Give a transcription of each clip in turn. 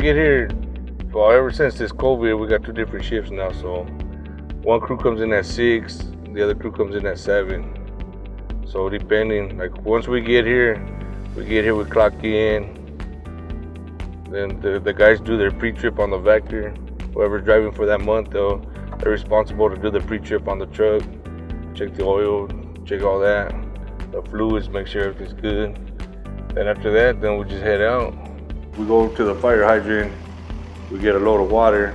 get here, well, ever since this COVID, we got 2 different shifts now. So one crew comes in at 6, the other crew comes in at 7. So depending, like once we get here, we clock in. Then the guys do their pre-trip on the Vactor. Whoever's driving for that month, they're responsible to do the pre-trip on the truck, check the oil, check all that, the fluids, make sure everything's good. Then after that, then we just head out. We go to the fire hydrant, we get a load of water.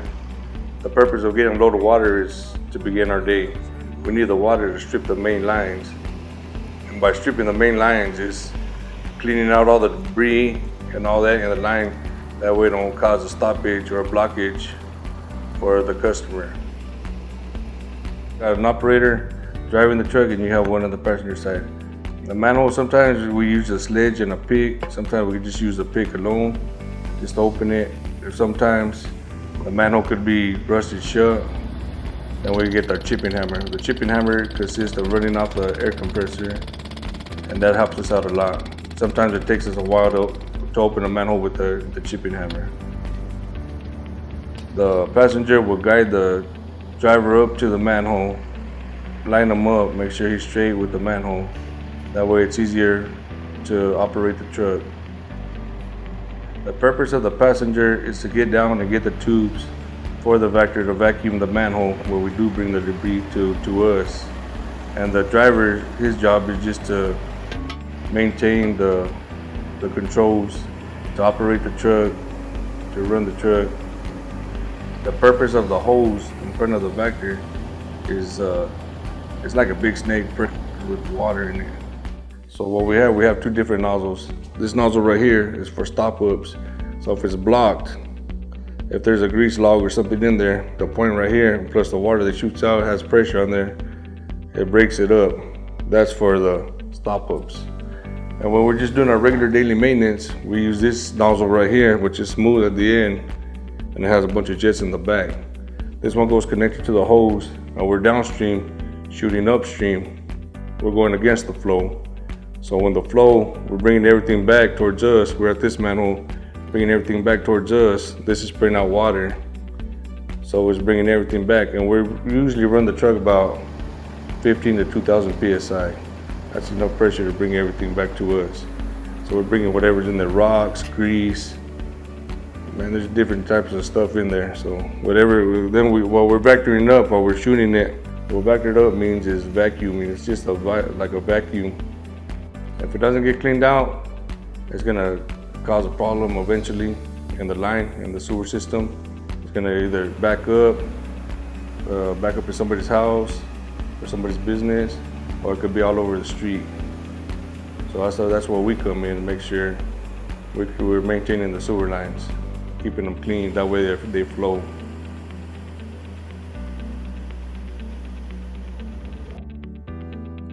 The purpose of getting a load of water is to begin our day. We need the water to strip the main lines. And by stripping the main lines is cleaning out all the debris and all that in the line. That way it don't cause a stoppage or a blockage for the customer. Got an operator driving the truck and you have one on the passenger side. The manhole, sometimes we use a sledge and a pick. Sometimes we can just use the pick alone, just to open it. Or sometimes the manhole could be rusted shut, then we get our chipping hammer. The chipping hammer consists of running off the air compressor, and that helps us out a lot. Sometimes it takes us a while to open a manhole with the chipping hammer. The passenger will guide the driver up to the manhole, line him up, make sure he's straight with the manhole. That way it's easier to operate the truck. The purpose of the passenger is to get down and get the tubes for the Vactor to vacuum the manhole where we do bring the debris to us. And the driver, his job is just to maintain the controls, to operate the truck, to run the truck. The purpose of the hose in front of the Vactor is it's like a big snake with water in it. So what we have 2 different nozzles. This nozzle right here is for stop-ups. So if it's blocked, if there's a grease log or something in there, the point right here, plus the water that shoots out has pressure on there, it breaks it up. That's for the stop-ups. And when we're just doing our regular daily maintenance, we use this nozzle right here, which is smooth at the end, and it has a bunch of jets in the back. This one goes connected to the hose, and we're downstream, shooting upstream. We're going against the flow. So when the flow, we're bringing everything back towards us. We're at this manhole, bringing everything back towards us. This is spraying out water. So it's bringing everything back. And we usually run the truck about 15 to 2,000 PSI. That's enough pressure to bring everything back to us. So we're bringing whatever's in there, rocks, grease. Man, there's different types of stuff in there. So whatever, then while we're vectoring up, while we're shooting it, what vectored up means is vacuuming. It's just like a vacuum. If it doesn't get cleaned out, it's gonna cause a problem eventually in the line, in the sewer system. It's gonna either back up in somebody's house or somebody's business, or it could be all over the street. So that's where we come in and make sure we're maintaining the sewer lines, keeping them clean, that way they flow.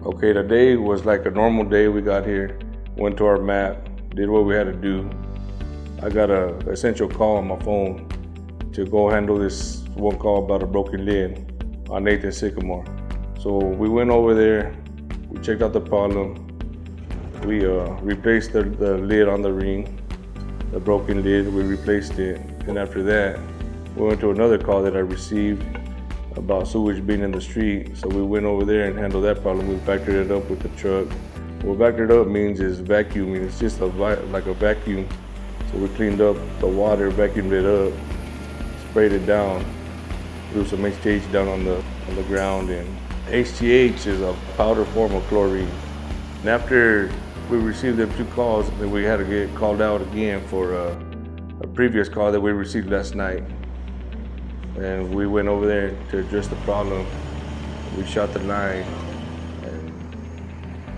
Okay, today was like a normal day. We got here, went to our map, did what we had to do. I got an essential call on my phone to go handle this one call about a broken lid on Nathan Sycamore. So we went over there, we checked out the problem, we replaced the lid on the ring, the broken lid, we replaced it. And after that, we went to another call that I received about sewage being in the street. So we went over there and handled that problem. We vectored it up with the truck. What vectored up means is vacuuming. It's just like a vacuum. So we cleaned up the water, vacuumed it up, sprayed it down, threw some HTH down on the ground. And HTH is a powder form of chlorine. And after we received them 2 calls, then we had to get called out again for a previous call that we received last night. And we went over there to address the problem. We shot the line and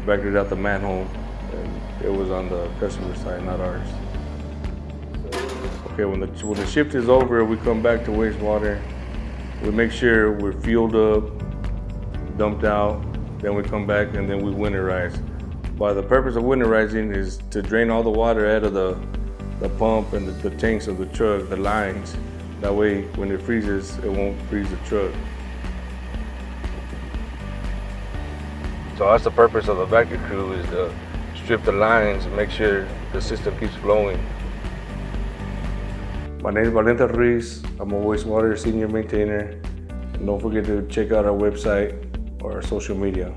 vectored out the manhole, and it was on the customer side, not ours. Okay, when the shift is over, we come back to wastewater. We make sure we're fueled up, dumped out, then we come back and then we winterize. But the purpose of winterizing is to drain all the water out of the pump and the tanks of the truck, the lines. That way, when it freezes, it won't freeze the truck. So that's the purpose of the Vactor crew, is to strip the lines and make sure the system keeps flowing. My name is Valente Ruiz. I'm a wastewater senior maintainer. And don't forget to check out our website or our social media.